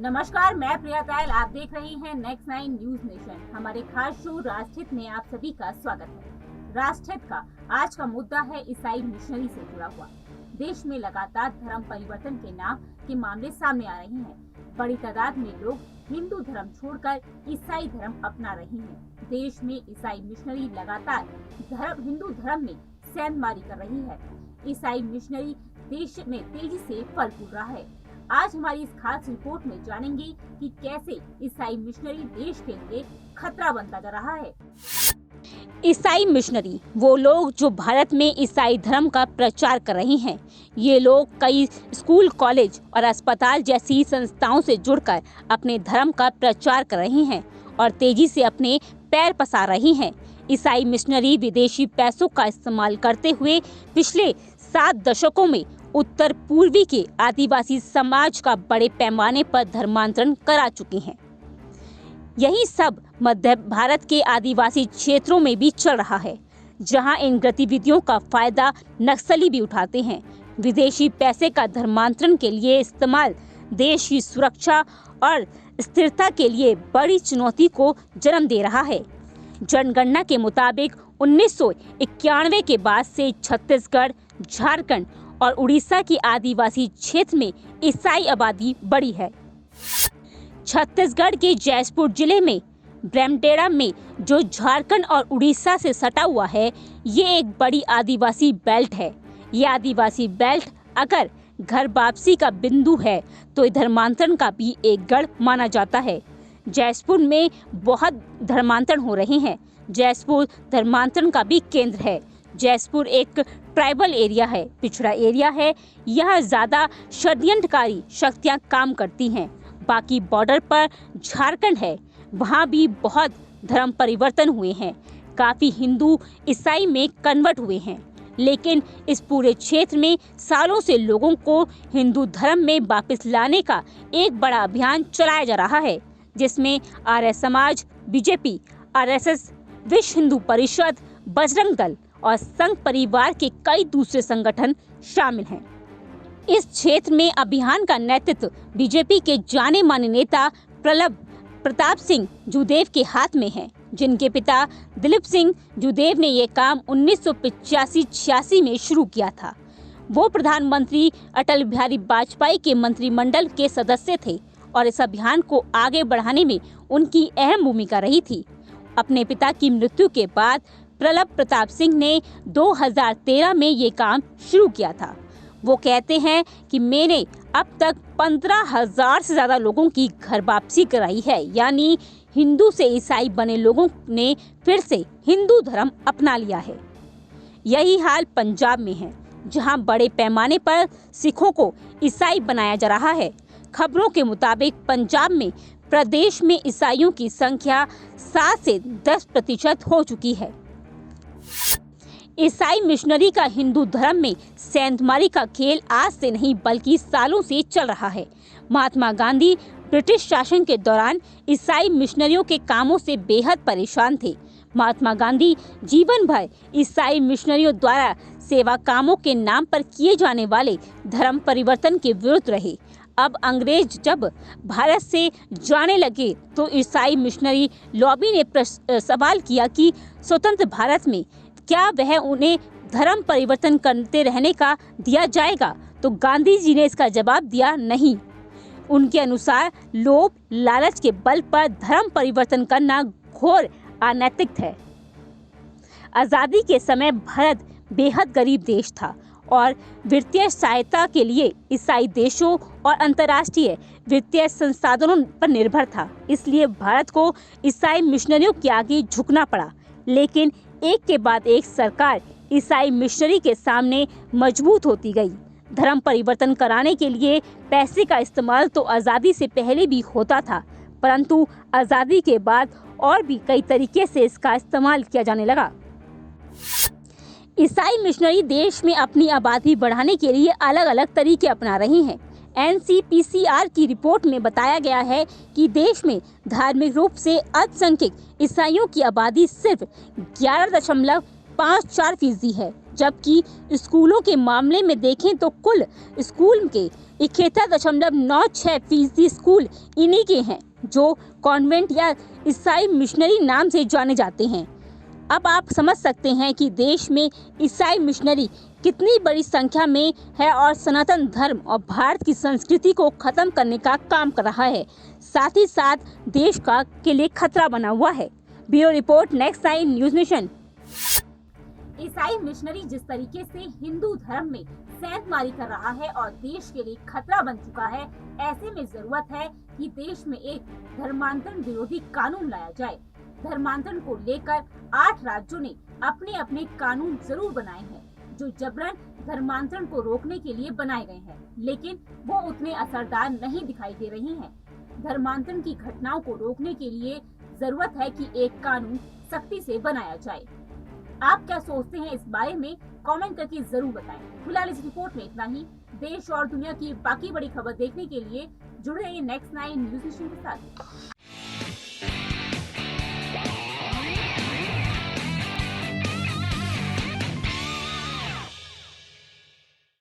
नमस्कार, मैं प्रिया तायल। आप देख रही हैं नेक्स्ट 9 न्यूज नेशन। हमारे खास शो राष्ट्रहित में आप सभी का स्वागत है। राष्ट्रहित का आज का मुद्दा है ईसाई मिशनरी से जुड़ा हुआ। देश में लगातार धर्म परिवर्तन के नाम के मामले सामने आ रहे हैं। बड़ी तादाद में लोग हिंदू धर्म छोड़कर ईसाई धर्म अपना रहे हैं। देश में ईसाई मिशनरी लगातार हिंदू धर्म में सेंधमारी कर रही है। ईसाई मिशनरी देश में तेजी से फल फूल रहा है। आज हमारी इस खास रिपोर्ट में जानेंगे कि कैसे ईसाई मिशनरी देश के लिए खतरा बनता जा रहा है। ईसाई मिशनरी वो लोग जो भारत में ईसाई धर्म का प्रचार कर रहे हैं। ये लोग कई स्कूल, कॉलेज और अस्पताल जैसी संस्थाओं से जुड़कर अपने धर्म का प्रचार कर रहे हैं और तेजी से अपने पैर पसार रहे हैं। ईसाई मिशनरी विदेशी पैसों का इस्तेमाल करते हुए पिछले 7 दशकों में उत्तर पूर्वी के आदिवासी समाज का बड़े पैमाने पर धर्मांतरण करा चुकी हैं। यही सब मध्य भारत के आदिवासी क्षेत्रों में भी चल रहा है, जहां इन गतिविधियों का फायदा नक्सली भी उठाते हैं। विदेशी पैसे का धर्मांतरण के लिए इस्तेमाल देश की सुरक्षा और स्थिरता के लिए बड़ी चुनौती को जन्म दे रहा है। जनगणना के मुताबिक 1991 के बाद से छत्तीसगढ़, झारखंड और उड़ीसा की आदिवासी क्षेत्र में ईसाई आबादी बढ़ी है। छत्तीसगढ़ के जैसपुर जिले में ब्रह्मटेड़ा में जो झारखंड और उड़ीसा से सटा हुआ है, ये एक बड़ी आदिवासी बेल्ट है। ये आदिवासी बेल्ट अगर घर वापसी का बिंदु है तो धर्मांतरण का भी एक गढ़ माना जाता है। जैसपुर में बहुत धर्मांतरण हो रहे हैं। जैसपुर धर्मांतरण का भी केंद्र है। जैसपुर एक ट्राइबल एरिया है, पिछड़ा एरिया है। यहाँ ज्यादा षड्यंत्रकारी शक्तियाँ काम करती हैं। बाकी बॉर्डर पर झारखंड है, वहाँ भी बहुत धर्म परिवर्तन हुए हैं। काफी हिंदू ईसाई में कन्वर्ट हुए हैं, लेकिन इस पूरे क्षेत्र में सालों से लोगों को हिंदू धर्म में वापस लाने का एक बड़ा अभियान चलाया जा रहा है, जिसमें आर्य समाज, बीजेपी, आरएसएस, विश्व हिंदू परिषद, बजरंग दल और संघ परिवार के कई दूसरे संगठन शामिल हैं। इस क्षेत्र में अभियान का नेतृत्व बीजेपी के जाने माने नेता प्रताप सिंह जूदेव के हाथ में है, जिनके पिता दिलीप सिंह जूदेव ने ये काम 1985-86 में शुरू किया था। वो प्रधानमंत्री अटल बिहारी वाजपेयी के मंत्रिमंडल के सदस्य थे और इस अभियान को आगे बढ़ाने में उनकी अहम भूमिका रही थी। अपने पिता की मृत्यु के बाद प्रताप सिंह ने 2013 में ये काम शुरू किया था। वो कहते हैं कि मैंने अब तक 15,000 से ज्यादा लोगों की घर वापसी कराई है, यानी हिंदू से ईसाई बने लोगों ने फिर से हिंदू धर्म अपना लिया है। यही हाल पंजाब में है, जहां बड़े पैमाने पर सिखों को ईसाई बनाया जा रहा है। खबरों के मुताबिक पंजाब में प्रदेश में ईसाइयों की संख्या 7 से 10% हो चुकी है। ईसाई मिशनरी का हिंदू धर्म में सेंधमारी का खेल आज से नहीं बल्कि सालों से चल रहा है। महात्मा गांधी ब्रिटिश शासन के दौरान ईसाई मिशनरियों के कामों से बेहद परेशान थे। महात्मा गांधी जीवन भर ईसाई मिशनरियों द्वारा सेवा कामों के नाम पर किए जाने वाले धर्म परिवर्तन के विरुद्ध रहे। अब अंग्रेज जब भारत से जाने लगे तो ईसाई मिशनरी लॉबी ने सवाल किया कि स्वतंत्र भारत में क्या वह उन्हें धर्म परिवर्तन करते रहने का दिया जाएगा, तो गांधी जी ने इसका जवाब दिया नहीं। उनके अनुसार लोभ लालच के बल पर धर्म परिवर्तन करना घोर अनैतिक है। आजादी के समय भारत बेहद गरीब देश था और वित्तीय सहायता के लिए ईसाई देशों और अंतर्राष्ट्रीय वित्तीय संसाधनों पर निर्भर था। इसलिए भारत को ईसाई मिशनरियों के आगे झुकना पड़ा। लेकिन एक के बाद एक सरकार ईसाई मिशनरी के सामने मजबूत होती गई। धर्म परिवर्तन कराने के लिए पैसे का इस्तेमाल तो आज़ादी से पहले भी होता था, परंतु आज़ादी के बाद और भी कई तरीके से इसका इस्तेमाल किया जाने लगा। ईसाई मिशनरी देश में अपनी आबादी बढ़ाने के लिए अलग अलग तरीके अपना रही हैं। NCPCR की रिपोर्ट में बताया गया है कि देश में धार्मिक रूप से अल्पसंख्यक ईसाइयों की आबादी सिर्फ 11.54% है, जबकि स्कूलों के मामले में देखें तो कुल स्कूल के 71.96% स्कूल इन्हीं के हैं जो कॉन्वेंट या ईसाई मिशनरी नाम से जाने जाते हैं। अब आप समझ सकते हैं कि देश में ईसाई मिशनरी कितनी बड़ी संख्या में है और सनातन धर्म और भारत की संस्कृति को खत्म करने का काम कर रहा है, साथ ही साथ देश का के लिए खतरा बना हुआ है। Bureau report, next 9 news nation. ईसाई मिशनरी जिस तरीके से हिंदू धर्म में सेंधमारी कर रहा है और देश के लिए खतरा बन चुका है, ऐसे में जरूरत है कि देश में एक धर्मांतरण विरोधी कानून लाया जाए। धर्मांतरण को लेकर 8 राज्यों ने अपने अपने कानून जरूर बनाए हैं जो जबरन धर्मांतरण को रोकने के लिए बनाए गए हैं, लेकिन वो उतने असरदार नहीं दिखाई दे रही हैं। धर्मांतरण की घटनाओं को रोकने के लिए जरूरत है कि एक कानून सख्ती से बनाया जाए। आप क्या सोचते हैं इस बारे में कमेंट करके जरूर बताएं। फिलहाल इस रिपोर्ट में इतना ही। देश और दुनिया की बाकी बड़ी खबर देखने के लिए जुड़े रहिए नेक्स्ट 9 न्यूज़ नेशन के साथ।